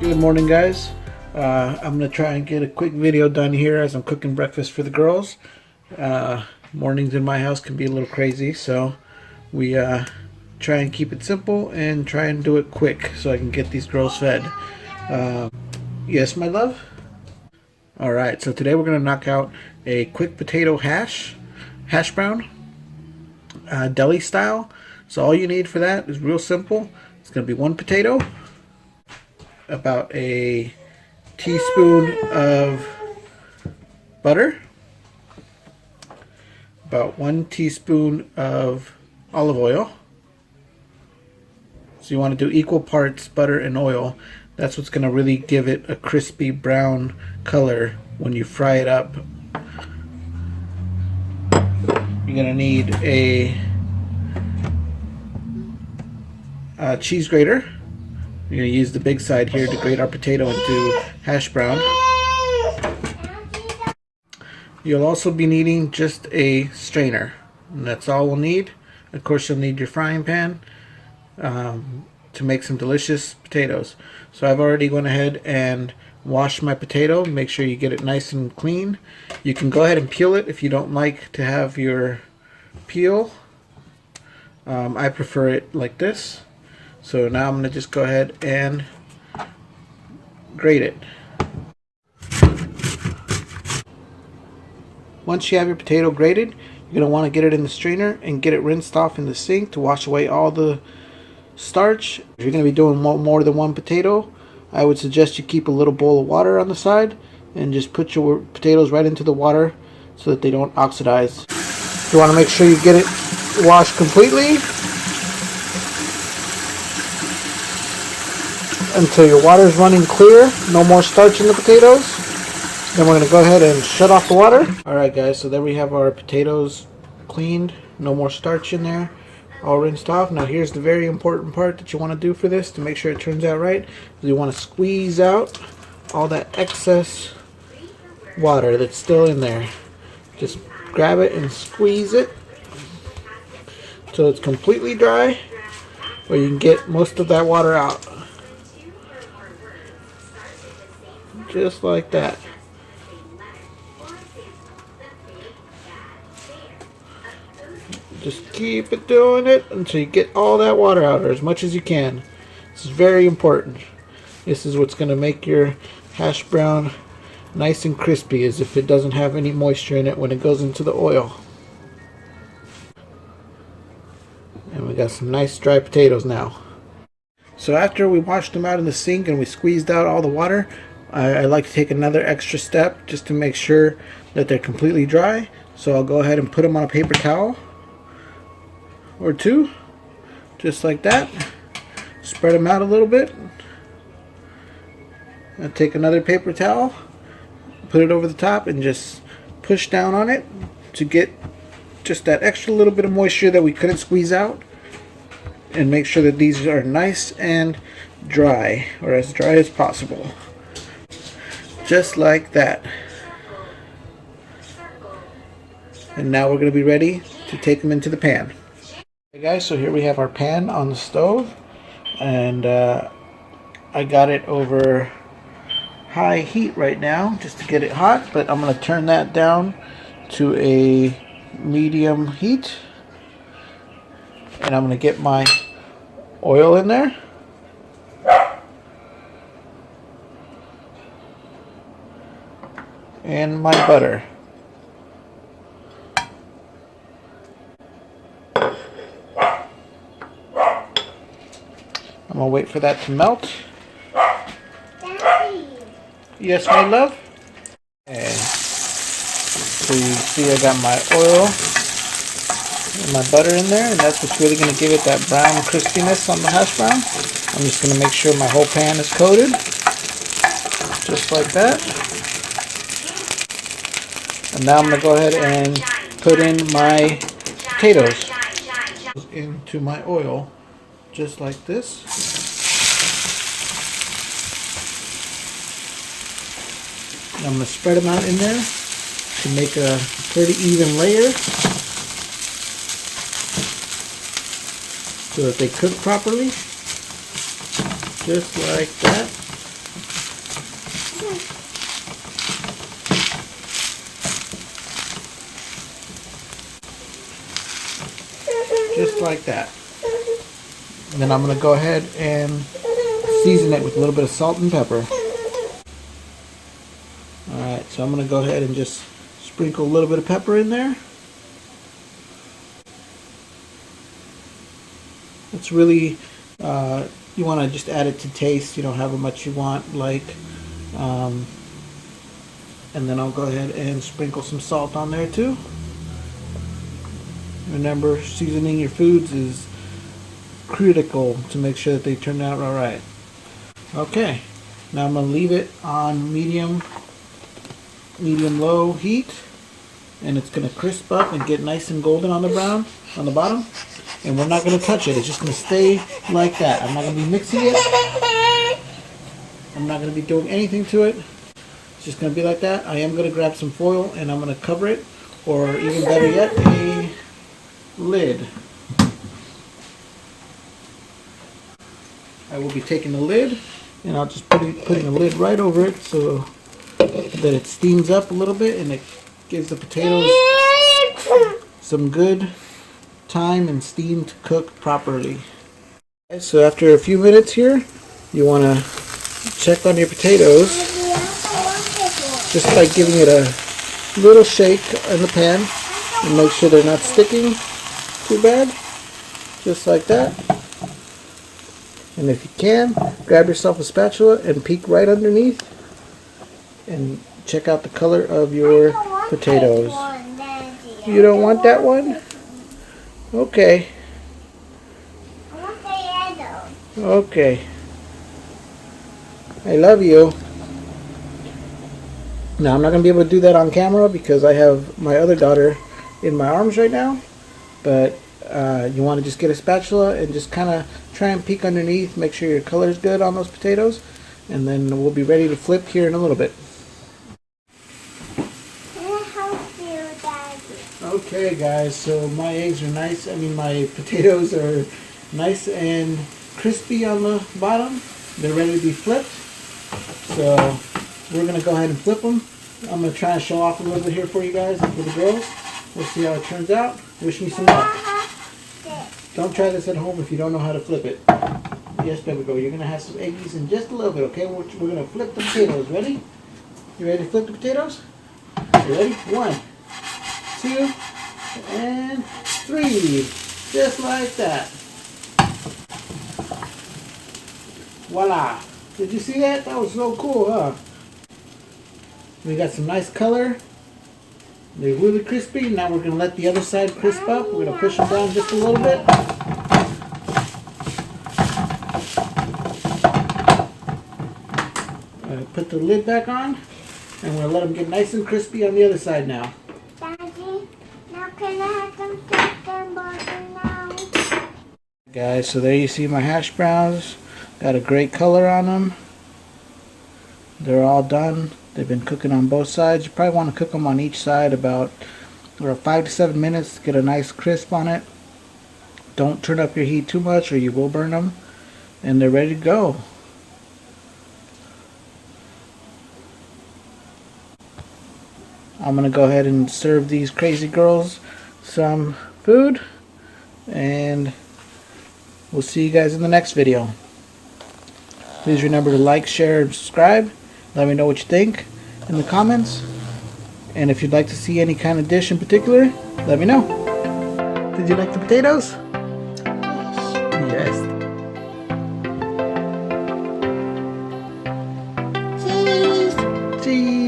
Good morning, guys. I'm gonna try and get a quick video done here as I'm cooking breakfast for the girls. Mornings in my house can be a little crazy, so we try and keep it simple and try and do it quick so I can get these girls fed. Yes, my love? Alright, so today we're gonna knock out a quick potato hash brown, deli style. So all you need for that is real simple. It's gonna be one potato, about a teaspoon of butter, about 1 teaspoon of olive oil. So you want to do equal parts butter and oil. That's what's going to really give it a crispy brown color when you fry it up. You're going to need a cheese grater. We're going to use the big side here to grate our potato into hash brown. You'll also be needing just a strainer, and that's all we'll need. Of course, you'll need your frying pan to make some delicious potatoes. So I've already gone ahead and washed my potato. Make sure you get it nice and clean. You can go ahead and peel it if you don't like to have your peel. I prefer it like this. So now I'm going to just go ahead and grate it. Once you have your potato grated, you're going to want to get it in the strainer and get it rinsed off in the sink to wash away all the starch. If you're going to be doing more than one potato, I would suggest you keep a little bowl of water on the side and just put your potatoes right into the water so that they don't oxidize. You want to make sure you get it washed completely until your water is running clear, no more starch in the potatoes. Then we're going to go ahead and shut off the water. Alright guys, so there we have our potatoes cleaned, no more starch in there, all rinsed off. Now here's the very important part that you want to do for this to make sure it turns out right. You want to squeeze out all that excess water that's still in there. Just grab it and squeeze it till it's completely dry, where you can get most of that water out. Just like that. Just keep it doing it until you get all that water out, or as much as you can. This is very important. This is what's going to make your hash brown nice and crispy, as if it doesn't have any moisture in it when it goes into the oil. And we got some nice dry potatoes now. So after we washed them out in the sink and we squeezed out all the water, I like to take another extra step just to make sure that they're completely dry. So I'll go ahead and put them on a paper towel or two, just like that. Spread them out a little bit. I'll take another paper towel, put it over the top, and just push down on it to get just that extra little bit of moisture that we couldn't squeeze out, and make sure that these are nice and dry, or as dry as possible. Just like that. And now we're going to be ready to take them into the pan. Okay guys, so here we have our pan on the stove, and I got it over high heat right now just to get it hot, but I'm going to turn that down to a medium heat, and I'm going to get my oil in there. And my butter. I'm gonna wait for that to melt. Daddy. Yes, my love? Okay. So you see I got my oil and my butter in there, and that's what's really gonna give it that brown crispiness on the hash brown. I'm just gonna make sure my whole pan is coated. Just like that. And now I'm going to go ahead and put in my potatoes into my oil, just like this. And I'm going to spread them out in there to make a pretty even layer. so that they cook properly. Just like that. Just like that. And then I'm going to go ahead and season it with a little bit of salt and pepper. Alright, so I'm going to go ahead and just sprinkle a little bit of pepper in there. It's really, you want to just add it to taste, however much you want, and then I'll go ahead and sprinkle some salt on there too. Remember, seasoning your foods is critical to make sure that they turn out all right. Okay, now I'm going to leave it on medium-low heat, and it's going to crisp up and get nice and golden on the bottom. And we're not going to touch it. It's just going to stay like that. I'm not going to be mixing it. I'm not going to be doing anything to it. It's just going to be like that. I am going to grab some foil and I'm going to cover it, or even better yet, a lid. I will be taking the lid and I'll just putting a lid right over it so that it steams up a little bit and it gives the potatoes some good time and steam to cook properly. So after a few minutes here, you want to check on your potatoes just by giving it a little shake in the pan and make sure they're not sticking too bad, just like that. And if you can, grab yourself a spatula and peek right underneath and check out the color of your potatoes. You don't want that one? Okay. Okay. I love you. Now I'm not going to be able to do that on camera because I have my other daughter in my arms right now. But you want to just get a spatula and just kind of try and peek underneath, make sure your color is good on those potatoes, and then we'll be ready to flip here in a little bit. Okay guys, so my eggs are nice, my potatoes are nice and crispy on the bottom. They're ready to be flipped. So we're going to go ahead and flip them. I'm going to try and show off a little bit here for you guys and for the girls. We'll see how it turns out. Wish me some luck. Don't try this at home if you don't know how to flip it. Yes, baby girl, you're going to have some eggies in just a little bit, okay? We're going to flip the potatoes. Ready? You ready to flip the potatoes? You ready? 1, 2, and 3. Just like that. Voila. Did you see that? That was so cool, huh? We got some nice color. They're really crispy. Now we're going to let the other side crisp up. We're going to push them down just a little bit. Put the lid back on. And we're going to let them get nice and crispy on the other side now. Daddy, now can I have them take them now? Guys, so there you see my hash browns. Got a great color on them. They're all done. They've been cooking on both sides. You probably want to cook them on each side about 5 to 7 minutes to get a nice crisp on it. Don't turn up your heat too much or you will burn them. And they're ready to go. I'm going to go ahead and serve these crazy girls some food. And we'll see you guys in the next video. Please remember to like, share, and subscribe. Let me know what you think in the comments. And if you'd like to see any kind of dish in particular, let me know. Did you like the potatoes? Yes. Cheese. Cheese.